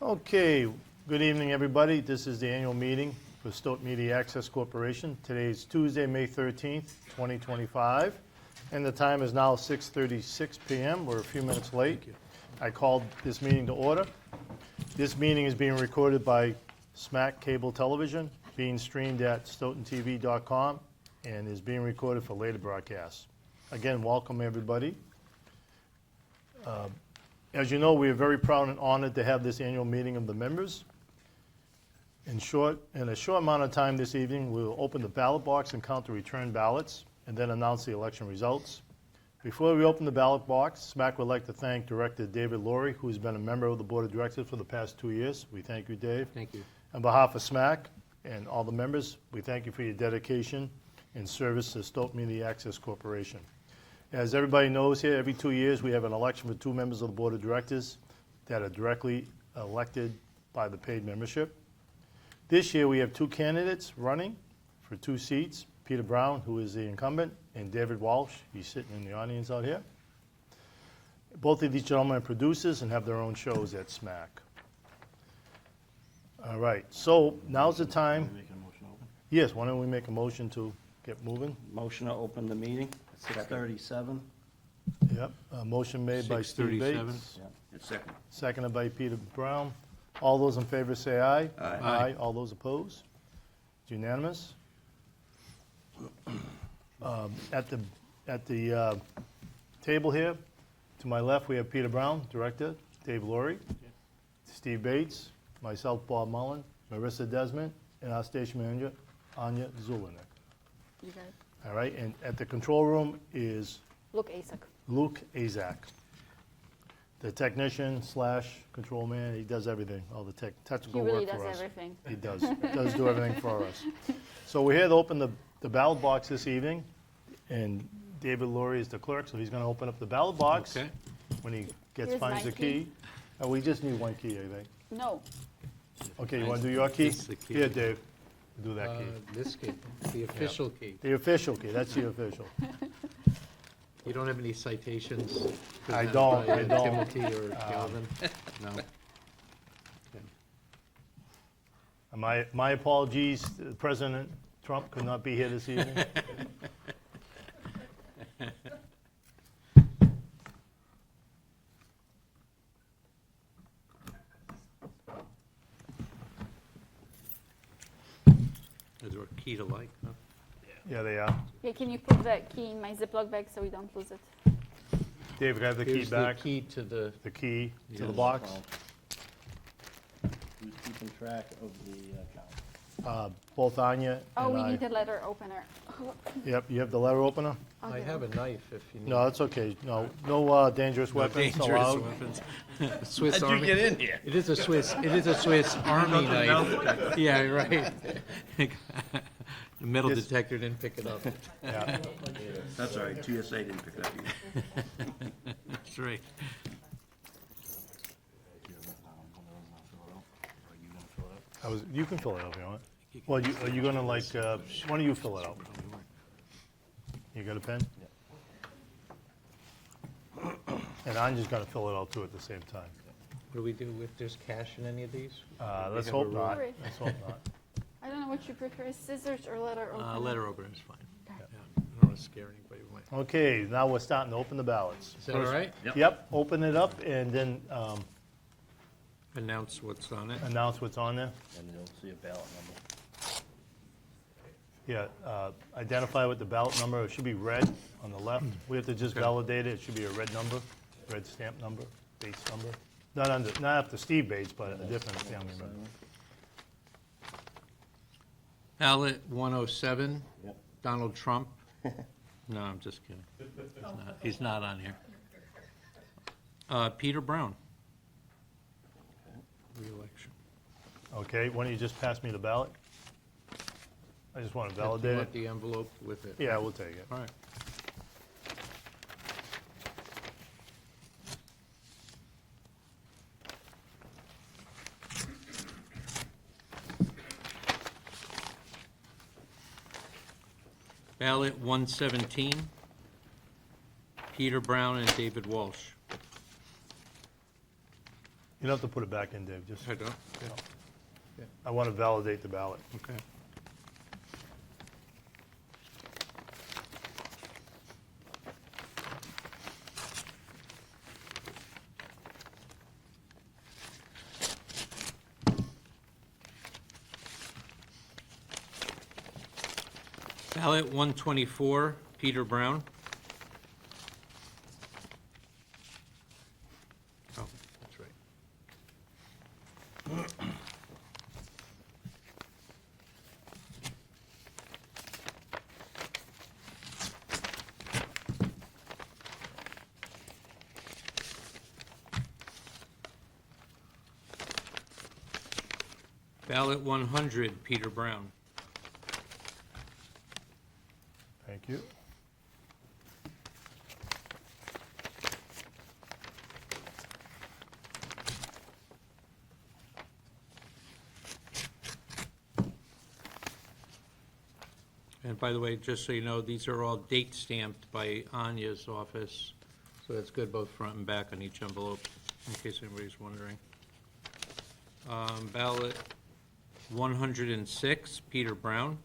Okay, good evening, everybody. This is the annual meeting for Stoughton Media Access Corporation. Today is Tuesday, May 13th, 2025, and the time is now 6:36 p.m. We're a few minutes late. I called this meeting to order. This meeting is being recorded by SMAC Cable Television, being streamed at stoughtontv.com, and is being recorded for later broadcasts. Again, welcome, everybody. As you know, we are very proud and honored to have this annual meeting of the members. In a short amount of time this evening, we'll open the ballot box and count the return ballots, and then announce the election results. Before we open the ballot box, SMAC would like to thank Director David Laurie, who's been a member of the Board of Directors for the past 2 years. We thank you, Dave. Thank you. On behalf of SMAC and all the members, we thank you for your dedication and service to Stoughton Media Access Corporation. As everybody knows here, every 2 years we have an election for 2 members of the Board of Directors that are directly elected by the paid membership. This year we have 2 candidates running for 2 seats, Peter Brown, who is the incumbent, and David Walsh. He's sitting in the audience out here. Both of these gentlemen are producers and have their own shows at SMAC. All right, so now's the time. Yes, why don't we make a motion to get moving? Motion to open the meeting, 6:37. Yep, a motion made by Steve 6:37. Bates, Second. seconded by Peter Brown. All those in favor say aye. Aye. Aye. All those opposed? It's unanimous. At the table here, to my left, we have Peter Brown, Director, Dave Laurie, Steve Bates, myself, Bob Mullen, Marissa Desmond, and our station manager, Anya Zulinik. You guys. All right, and at the control room is Look, ASAC. Luke Azak, the technician / control man. He does everything, all the He technical really work does for us. everything. He does. He does do everything for us. So we're here to open the ballot box this evening, and David Laurie is the clerk, so he's going to open up the ballot box Okay. when he Here's finds my the key. We just need 1 key, I think. No. Okay, you want to do your key? This is the key. Here, Dave, do that key. This key, the official key. The official key, that's the official. You don't have any citations? I presented don't, by, I don't. Timothy or Calvin? No. Okay. My apologies, President Trump could not be here this evening. Is there a key to like? Huh? Yeah, they are. Yeah, can you put the key in my Ziploc bag so we don't lose it? Dave, can I have the key Here's back? the key to the, The key to the Yes. box? Who's keeping track of the count? Both Anya Oh, and we I. need a letter opener. Yep, you have the letter opener? I'll I get have it. a knife if you need. No, that's okay. No dangerous weapons allowed. weapons. Swiss How'd you Army. get in here? It is a Swiss Army knife. Yeah, right. The metal This- detector didn't pick it up. Yeah. That's all right, TSA didn't pick it up either. That's right. You can fill it out if you want. Well, are you gonna like, why don't you fill it out? You got a pen? And I'm just gonna fill it out too at the same time. What do we do if there's cash in any of these? Let's have hope a not. rule. Let's hope not. I don't know what you prefer, scissors or letter opener. Letter opener is fine. Okay. Yeah, I don't want to scare anybody away. Okay, now we're starting to open the ballots. Is that all right? Yep, open it up and then Announce what's on it. announce what's on there. And you'll see a ballot number. Yeah, identify with the ballot number. It should be red on the left. We have to just Okay. validate it. It should be a red number, red stamp number, Bates number. Not after Steve Bates, but a different family member. Ballot 107, Yep. Donald Trump. No, I'm just kidding. He's not on here. Peter Brown. Re-election. Okay, why don't you just pass me the ballot? I just want to Do you validate want it. the envelope with it? Yeah, we'll take it. All right. Ballot 117, Peter Brown and David Walsh. You don't have to put it back in, Dave, just, I don't, I want to validate the ballot. okay. Ballot 124, Peter Brown. Oh, that's right. Ballot 100, Peter Brown. Thank you. And by the way, just so you know, these are all date stamped by Anya's office, so that's good both front and back on each envelope, in case anybody's wondering. Ballot 106, Peter Brown.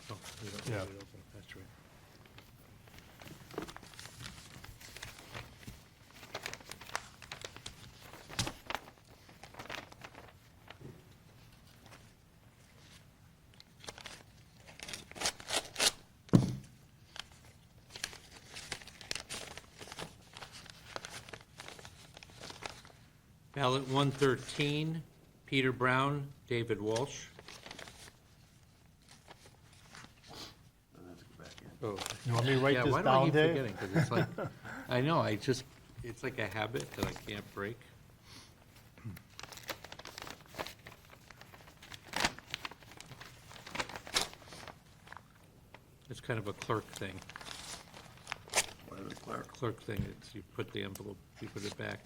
Oh, we don't Yeah. leave it open, that's right. Ballot 113, Peter Brown, David Walsh. I'll have to go back in. Oh, You want me to write yeah, this why do I down, keep Dave? forgetting? Because it's like, I know, it's like a habit that I can't break. It's kind of a clerk thing. Whatever the clerk. Clerk thing, it's you put the envelope, you put it back.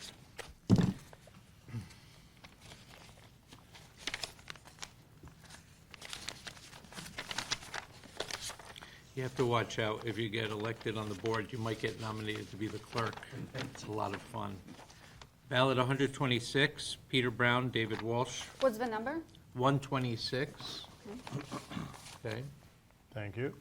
You have to watch out. If you get elected on the board, you might get nominated to be the clerk. It's a lot of fun. Ballot 126, Peter Brown, David Walsh. What's the number? 126. Okay. Thank you.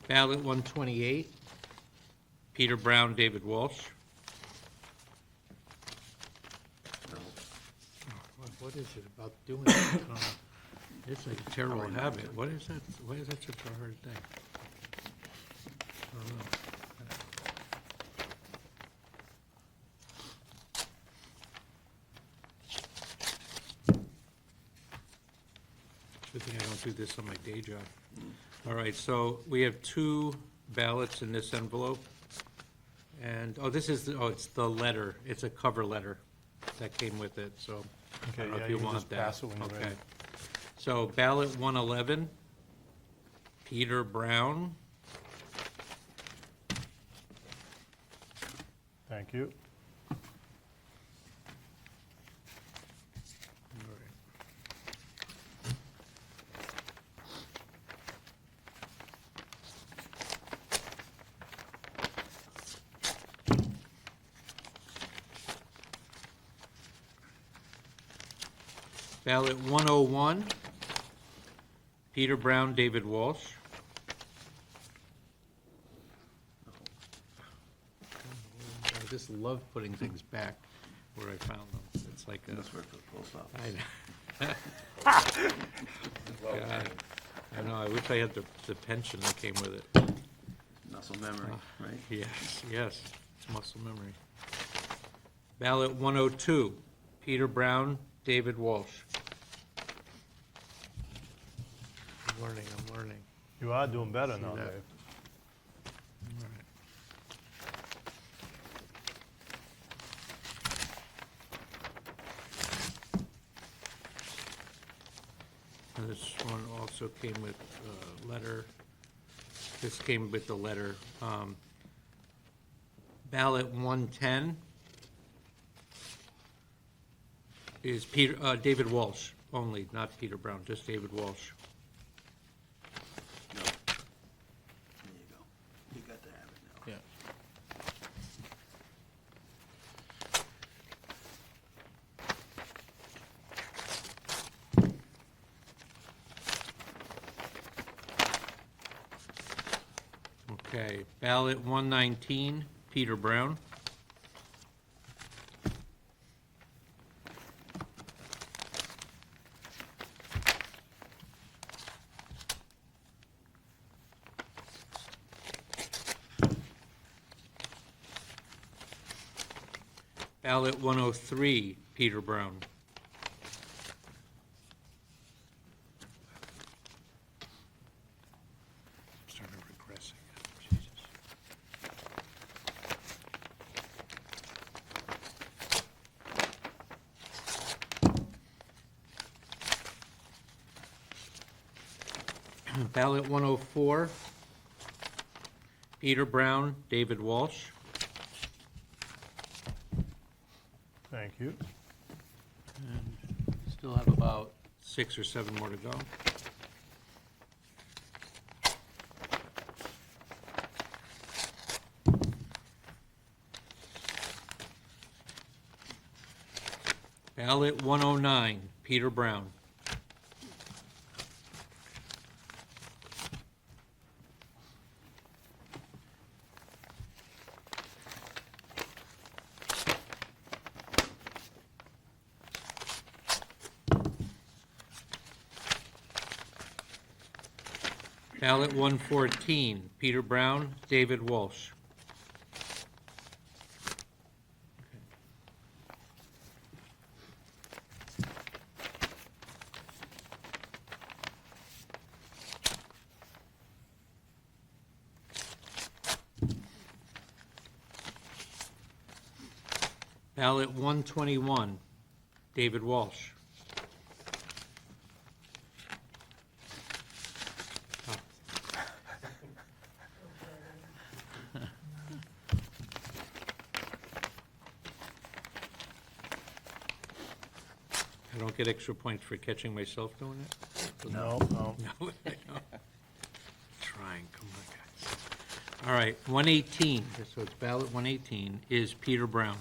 Ballot 128, Peter Brown, David Walsh. No. What is it about doing that? It's a terrible habit. What is that? Why is that such a hard thing? I don't know. Good thing I don't do this on my day job. All right, so we have two ballots in this envelope. And, oh, this is, it's the letter. It's a cover letter that came with it, so I Okay, don't know yeah, if you you can want just that. pass it when you're Okay. ready. So ballot 111, Peter Brown. Thank you. All right. Ballot 101, Peter Brown, David Walsh. I just love putting things back where I found them. It's like a, That's where the post office. I know. God, I know, I wish I had the pension that came with it. Muscle memory, right? Yes, yes, it's muscle memory. Ballot 102, Peter Brown, David Walsh. I'm learning. You are doing better See now, that? Dave. All right. And this one also came with a letter This came with the letter. Ballot 110 is David Walsh only, not Peter Brown, just David Walsh. No. There you go. You got to have it now. Yeah. Okay, ballot 119, Peter Brown. Ballot 103, Peter Brown. I'm starting to regress again, Jesus. Ballot 104, Peter Brown, David Walsh. Thank you. And still have about 6 or 7 more to go. Ballot 109, Peter Brown. Ballot 114, Peter Brown, David Walsh. Ballot 121, David Walsh. I don't get extra points for catching myself doing it? No, no. No, I know. Trying, come on, guys. All right, 118, so it's ballot 118, is Peter Brown.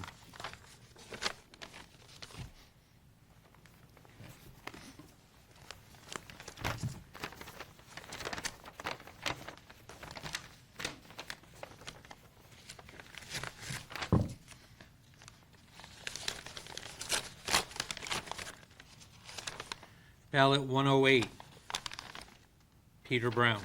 Ballot 108, Peter Brown.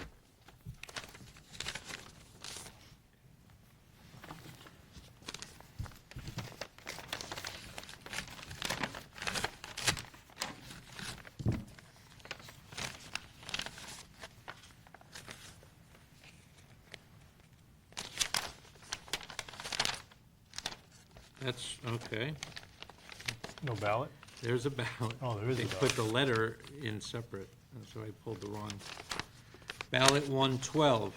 That's, okay, No ballot? there's a ballot. Oh, there is a They ballot. put the letter in separate, and so I pulled the wrong. Ballot 112,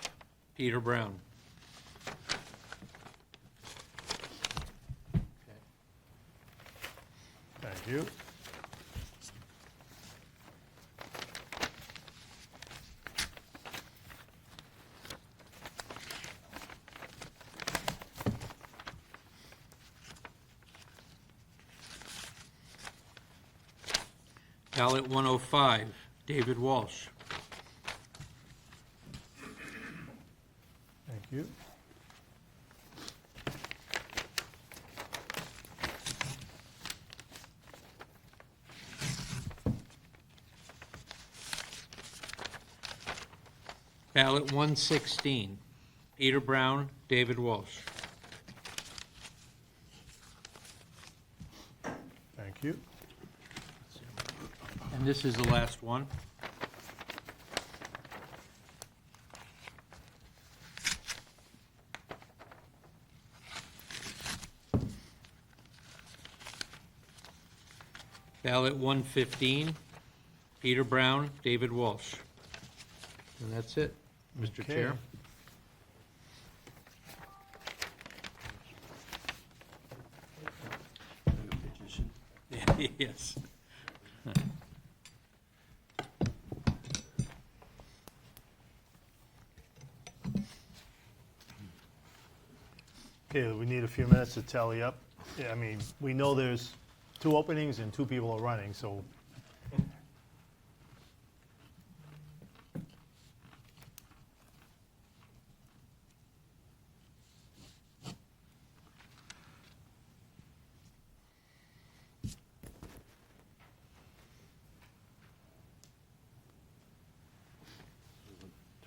Peter Brown. Thank you. Ballot 105, David Walsh. Thank you. Ballot 116, Peter Brown, David Walsh. Thank you. And this is the last one. Ballot 115, Peter Brown, David Walsh. And that's it, Mr. Okay. Chair. Yes. Okay, we need a few minutes to tally up. Yeah, I mean, we know there's 2 openings and 2 people are running, so. There's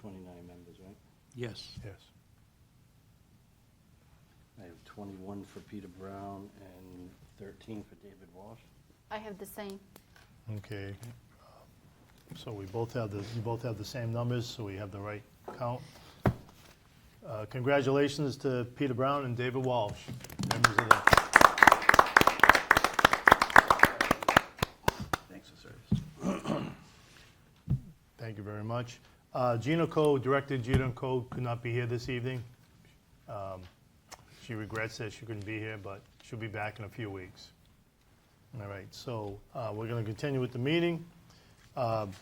29 members, right? Yes. Yes. I have 21 for Peter Brown and 13 for David Walsh. I have the same. Okay. So we both have you both have the same numbers, so we have the right count. Congratulations to Peter Brown and David Walsh, members of the. Thanks for service. Thank you very much. Gina Code, Director Gina Code could not be here this evening. She regrets that she couldn't be here, but she'll be back in a few weeks. All right, so we're going to continue with the meeting. At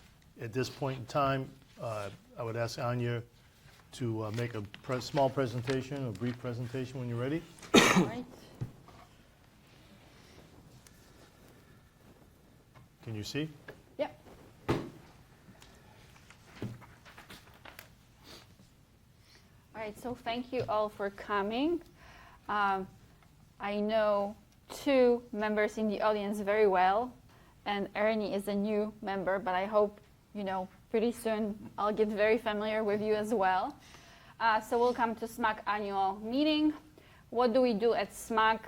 this point in time, I would ask Anya to make a small presentation, a brief presentation when you're ready. All right. Can you see? Yep. All right, so thank you all for coming. I know 2 members in the audience very well, and Ernie is a new member, but I hope, pretty soon I'll get very familiar with you as well. So welcome to SMAC annual meeting. What do we do at SMAC?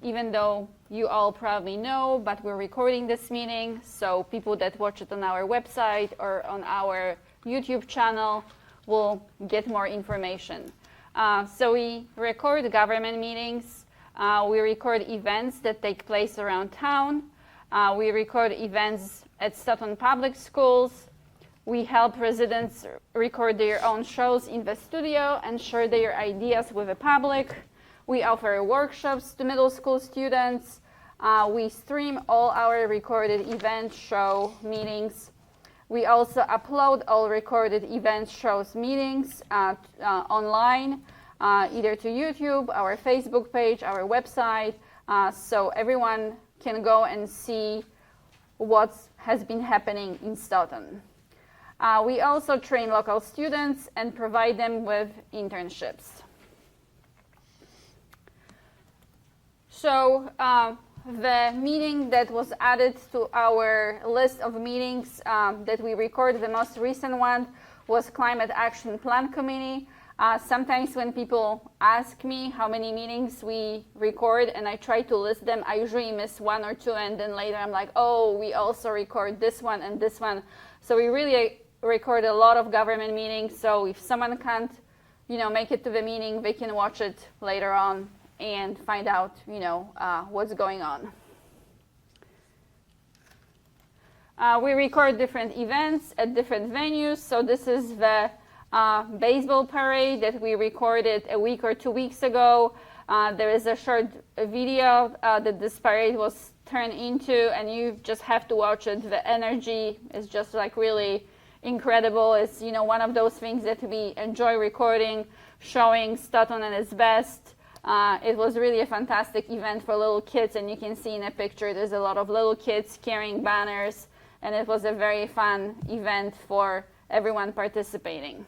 Even though you all probably know, but we're recording this meeting, so people that watch it on our website or on our YouTube channel will get more information. So we record government meetings. We record events that take place around town. We record events at Stoughton Public Schools. We help residents record their own shows in the studio and share their ideas with the public. We offer workshops to middle school students. We stream all our recorded event show meetings. We also upload all recorded event shows meetings online, either to YouTube, our Facebook page, our website, so everyone can go and see what has been happening in Stoughton. We also train local students and provide them with internships. So the meeting that was added to our list of meetings that we recorded, the most recent one was Climate Action Plan Committee. Sometimes when people ask me how many meetings we record and I try to list them, I usually miss 1 or 2, and then later I'm like, oh, we also record this one and this one. So we really record a lot of government meetings, so if someone can't, make it to the meeting, they can watch it later on and find out, what's going on. We record different events at different venues. So this is the baseball parade that we recorded a week or 2 weeks ago. There is a short video that this parade was turned into, and you just have to watch it. The energy is just like really incredible. It's one of those things that we enjoy recording, showing Stoughton at its best. It was really a fantastic event for little kids, and you can see in a picture there's a lot of little kids carrying banners, and it was a very fun event for everyone participating.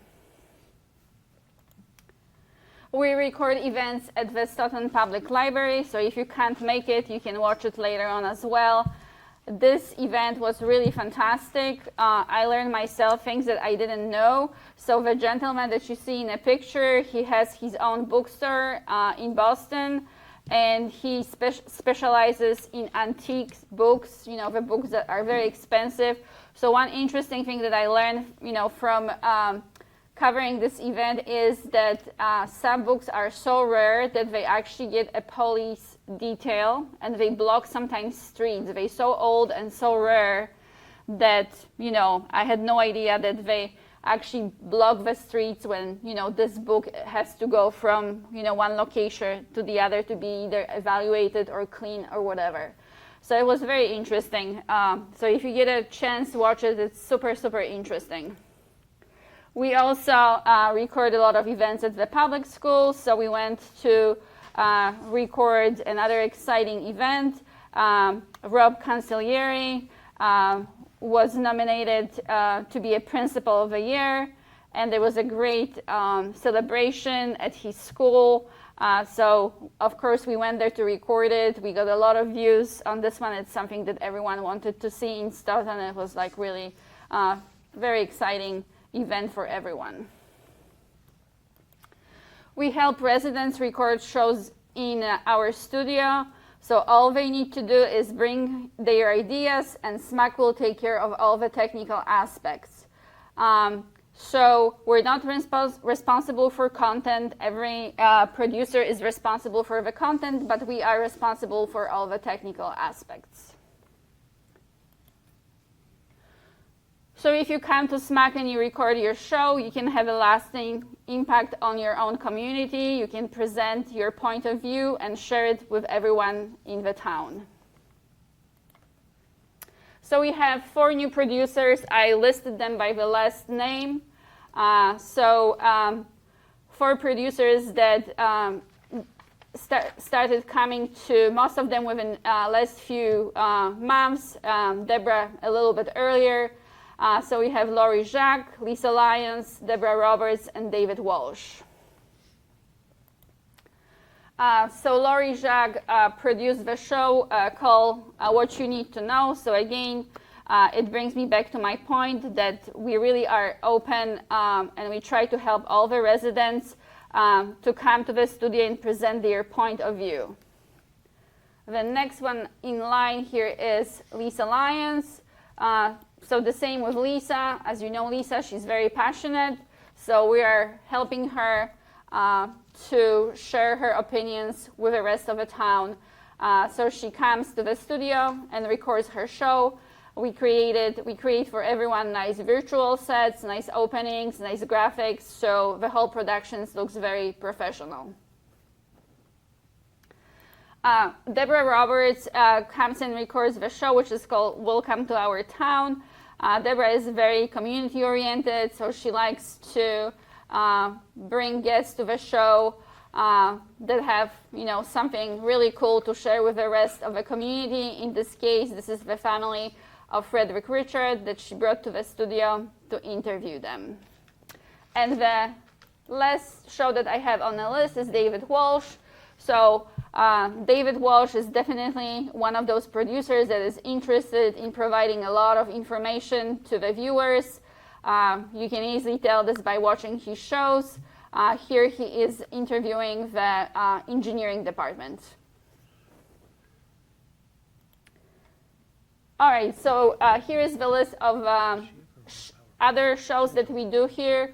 We record events at the Stoughton Public Library, so if you can't make it, you can watch it later on as well. This event was really fantastic. I learned myself things that I didn't know. So the gentleman that you see in a picture, he has his own bookstore in Boston, and he specializes in antique books, the books that are very expensive. So one interesting thing that I learned, from covering this event is that some books are so rare that they actually get a police detail, and they block sometimes streets. They're so old and so rare that, I had no idea that they actually block the streets when, this book has to go from, one location to the other to be either evaluated or cleaned or whatever. So it was very interesting. So if you get a chance to watch it, it's super, super interesting. We also record a lot of events at the public schools. So we went to record another exciting event. Rob Cancellieri was nominated to be a Principal of the Year, and there was a great celebration at his school. So, of course, we went there to record it. We got a lot of views on this one. It's something that everyone wanted to see in Stoughton. It was like really very exciting event for everyone. We help residents record shows in our studio. So all they need to do is bring their ideas, and SMAC will take care of all the technical aspects. So we're not responsible for content. Every producer is responsible for the content, but we are responsible for all the technical aspects. So if you come to SMAC and you record your show, you can have a lasting impact on your own community. You can present your point of view and share it with everyone in the town. So we have 4 new producers. I listed them by the last name. 4 producers that started coming to, most of them within last few months. Deborah a little bit earlier. So we have Lori Jacques, Lisa Lyons, Deborah Roberts, and David Walsh. So Lori Jacques produced the show called What You Need to Know. So again, it brings me back to my point that we really are open and we try to help all the residents to come to the studio and present their point of view. The next one in line here is Lisa Lyons. So the same with Lisa. As you know, Lisa, she's very passionate. So we are helping her to share her opinions with the rest of the town. So she comes to the studio and records her show. We create for everyone nice virtual sets, nice openings, nice graphics. So the whole production looks very professional. Deborah Roberts comes and records the show, which is called Welcome to Our Town. Deborah is very community-oriented, so she likes to bring guests to the show that have, something really cool to share with the rest of the community. In this case, this is the family of Frederick Richard that she brought to the studio to interview them. And the last show that I have on the list is David Walsh. So David Walsh is definitely one of those producers that is interested in providing a lot of information to the viewers. You can easily tell this by watching his shows. Here he is interviewing the engineering department. All right, so here is the list of other shows that we do here.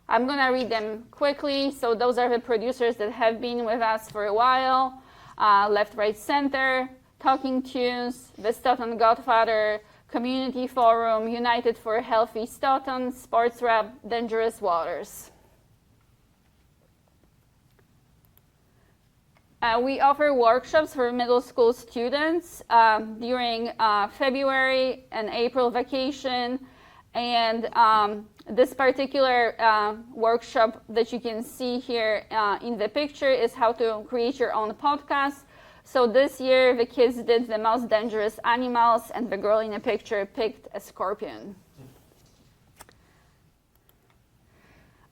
I'm going to read them quickly. So those are the producers that have been with us for a while. Left, Right, Center, Talking Tunes, The Stoughton Godfather, Community Forum, United for Healthy Stoughton, Sports Rap, Dangerous Waters. We offer workshops for middle school students during February and April vacation. And this particular workshop that you can see here in the picture is how to create your own podcast. So this year, the kids did the most dangerous animals, and the girl in the picture picked a scorpion.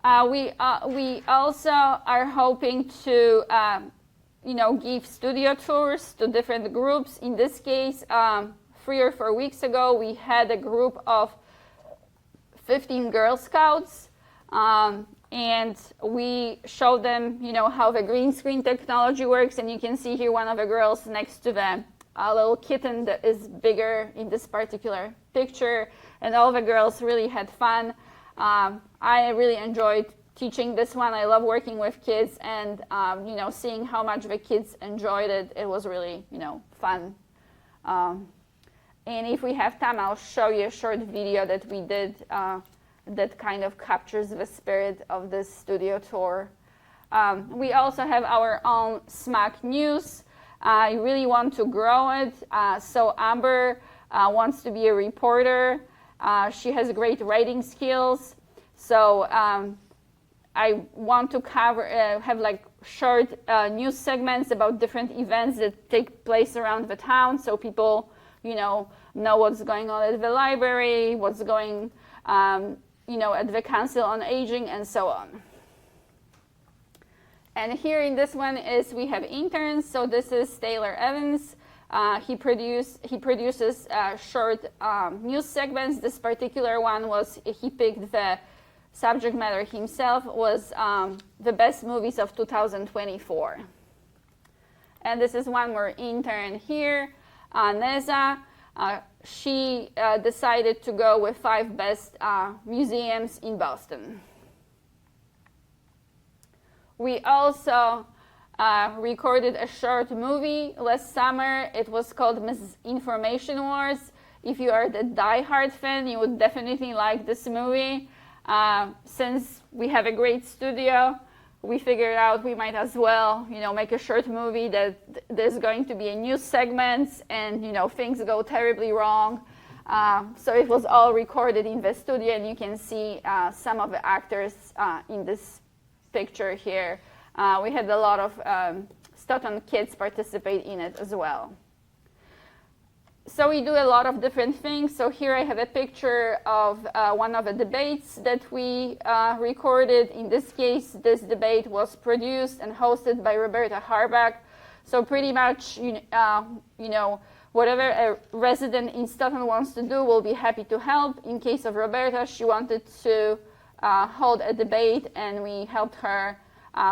We also are hoping to give studio tours to different groups. In this case, 3 or 4 weeks ago, we had a group of 15 Girl Scouts, and we showed them, how the green screen technology works. And you can see here one of the girls next to the little kitten that is bigger in this particular picture. And all the girls really had fun. I really enjoyed teaching this one. I love working with kids, and seeing how much the kids enjoyed it. It was really, fun. And if we have time, I'll show you a short video that we did that kind of captures the spirit of this studio tour. We also have our own SMAC news. I really want to grow it. So Amber wants to be a reporter. She has great writing skills. So I want to cover, have like short news segments about different events that take place around the town, so people, know what's going on at the library, what's going, at the Council on Aging, and so on. And here in this one we have interns. So this is Taylor Evans. He produces short news segments. This particular one he picked the subject matter himself was the best movies of 2024. And this is one more intern here, Neza. She decided to go with 5 best museums in Boston. We also recorded a short movie last summer. It was called Misinformation Wars. If you are the die-hard fan, you would definitely like this movie. Since we have a great studio, we figured out we might as well, make a short movie that there's going to be a news segment and, things go terribly wrong. So it was all recorded in the studio, and you can see some of the actors in this picture here. We had a lot of Stoughton kids participate in it as well. So we do a lot of different things. So here I have a picture of one of the debates that we recorded. In this case, this debate was produced and hosted by Roberta Harbach. So pretty much, whatever a resident in Stoughton wants to do, we'll be happy to help. In case of Roberta, she wanted to hold a debate, and we helped her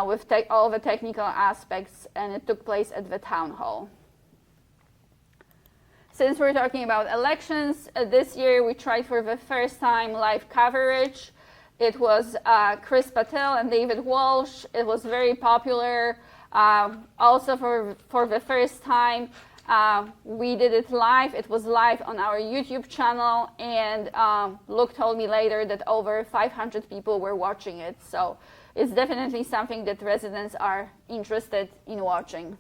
with all the technical aspects, and it took place at the town hall. Since we're talking about elections, this year we tried for the first time live coverage. It was Chris Patel and David Walsh. It was very popular. Also for the first time, we did it live. It was live on our YouTube channel, and Luke told me later that over 500 people were watching it. So it's definitely something that residents are interested in watching.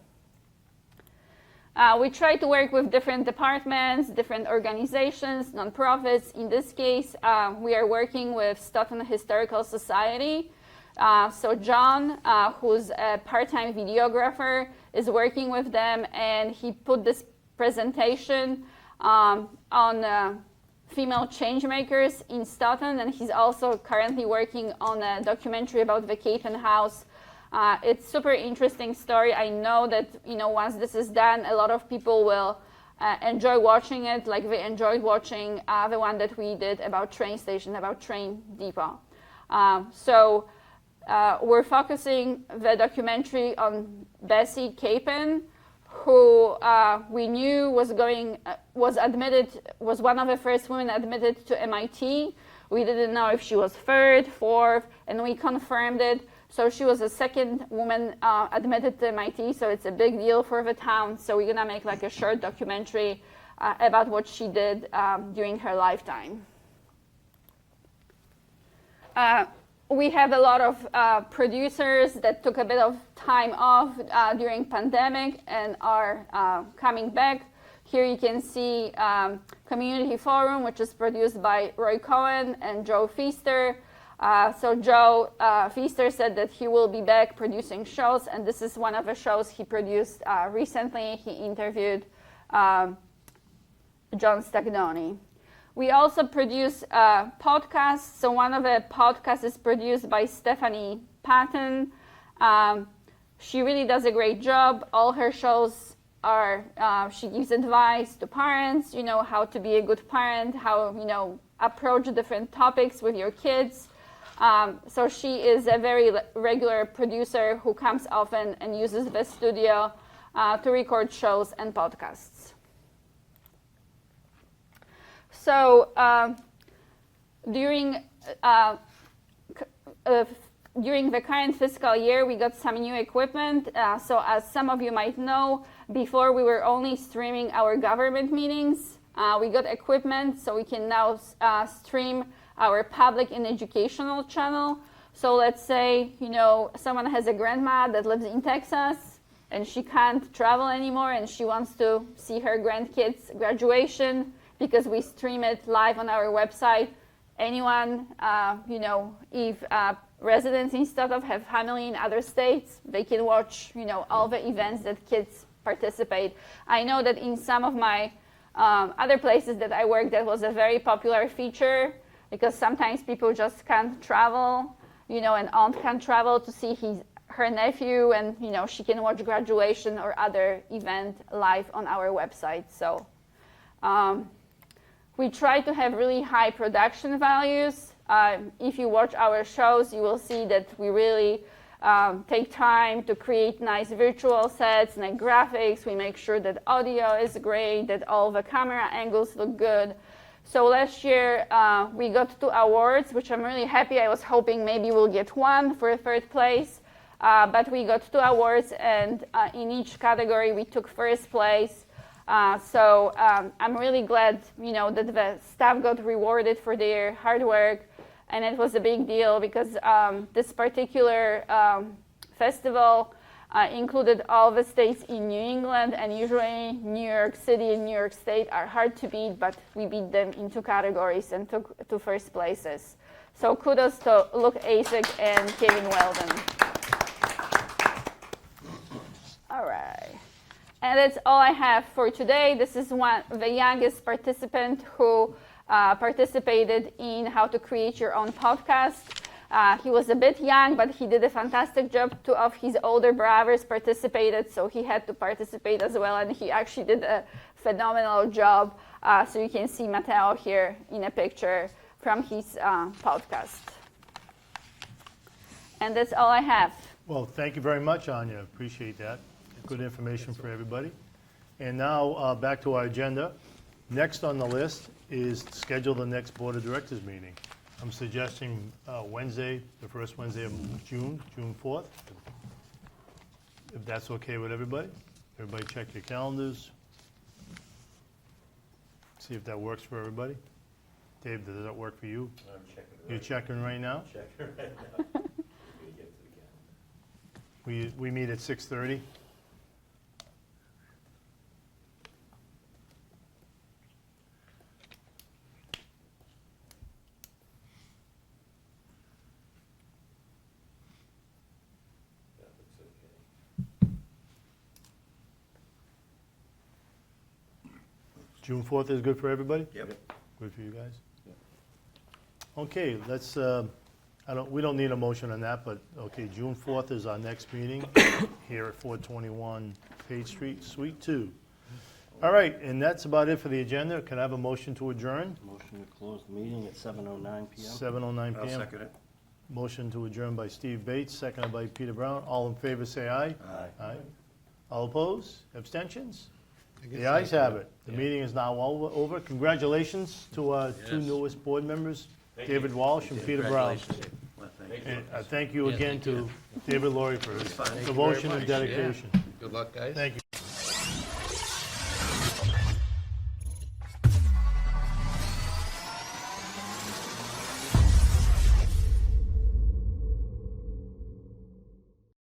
We try to work with different departments, different organizations, nonprofits. In this case, we are working with Stoughton Historical Society. So John, who's a part-time videographer, is working with them, and he put this presentation on female changemakers in Stoughton, and he's also currently working on a documentary about the Caton House. It's super interesting story. I know that once this is done, a lot of people will enjoy watching it, like they enjoyed watching the one that we did about train station, about train depot. So we're focusing the documentary on Bessie Capon, who we knew was one of the first women admitted to MIT. We didn't know if she was 3rd, 4th, and we confirmed it. So she was the 2nd woman admitted to MIT, so it's a big deal for the town. So we're gonna make like a short documentary about what she did during her lifetime. We have a lot of producers that took a bit of time off during pandemic and are coming back. Here you can see Community Forum, which is produced by Roy Cohen and Joe Feaster. So Joe Feaster said that he will be back producing shows, and this is one of the shows he produced recently. He interviewed John Stagnoni. We also produce podcasts. So one of the podcasts is produced by Stephanie Patton. She really does a great job. All her shows are, she gives advice to parents, how to be a good parent, how, approach different topics with your kids. So she is a very regular producer who comes often and uses the studio to record shows and podcasts. So during the current fiscal year, we got some new equipment. So as some of you might know, before we were only streaming our government meetings. We got equipment, so we can now stream our public and educational channel. So let's say, someone has a grandma that lives in Texas, and she can't travel anymore, and she wants to see her grandkids' graduation because we stream it live on our website. Anyone, if residents in Stotov have family in other states, they can watch, all the events that kids participate. I know that in some of my other places that I work, that was a very popular feature because sometimes people just can't travel, an aunt can't travel to see her nephew, and she can watch graduation or other event live on our website. So we try to have really high production values. If you watch our shows, you will see that we really take time to create nice virtual sets, nice graphics. We make sure that audio is great, that all the camera angles look good. So last year we got 2 awards, which I'm really happy. I was hoping maybe we'll get 1 for 3rd place, but we got 2 awards, and in each category we took 1st place. So I'm really glad, that the staff got rewarded for their hard work. And it was a big deal because this particular festival included all the states in New England, and usually New York City and New York State are hard to beat, but we beat them in 2 categories and took 2 first places. So kudos to Luke Asik and Kevin Weldon. All right. And that's all I have for today. This is the youngest participant who participated in how to create your own podcast. He was a bit young, but he did a fantastic job. 2 of his older brothers participated, so he had to participate as well, and he actually did a phenomenal job. So you can see Matteo here in a picture from his podcast. And that's all I have. Well, thank you very much, Anya. Appreciate that. Good information for everybody. And now back to our agenda. Next on the list is to schedule the next Board of Directors meeting. I'm suggesting Wednesday, the first Wednesday of June 4th. If that's okay with everybody. Everybody check your calendars. See if that works for everybody. Dave, does that work for you? I'm checking. You're checking right now? Checking right now. Let me get to the calendar. We meet at 6:30. That looks okay. June 4th is good for everybody? Yep. Good for you guys? Okay, let's, we don't need a motion on that, but, okay, June 4th is our next meeting here at 421 Page Street, Suite 2. All right, and that's about it for the agenda. Can I have a motion to adjourn? Motion to close the meeting at 7:09 PM. 7:09 I'll PM. second it. Motion to adjourn by Steve Bates, seconded by Peter Brown. All in favor, say aye. Aye. Aye. All opposed? Abstentions? I guess The ayes have it. The Yeah. meeting is now over. Congratulations to our 2 Yes. newest board members, David Walsh and Peter Brown. Congratulations. Well, thank you. And thank you Yeah, again thank to David Laurie for his Thank you devotion very and much. dedication. Good luck, guys. Thank you.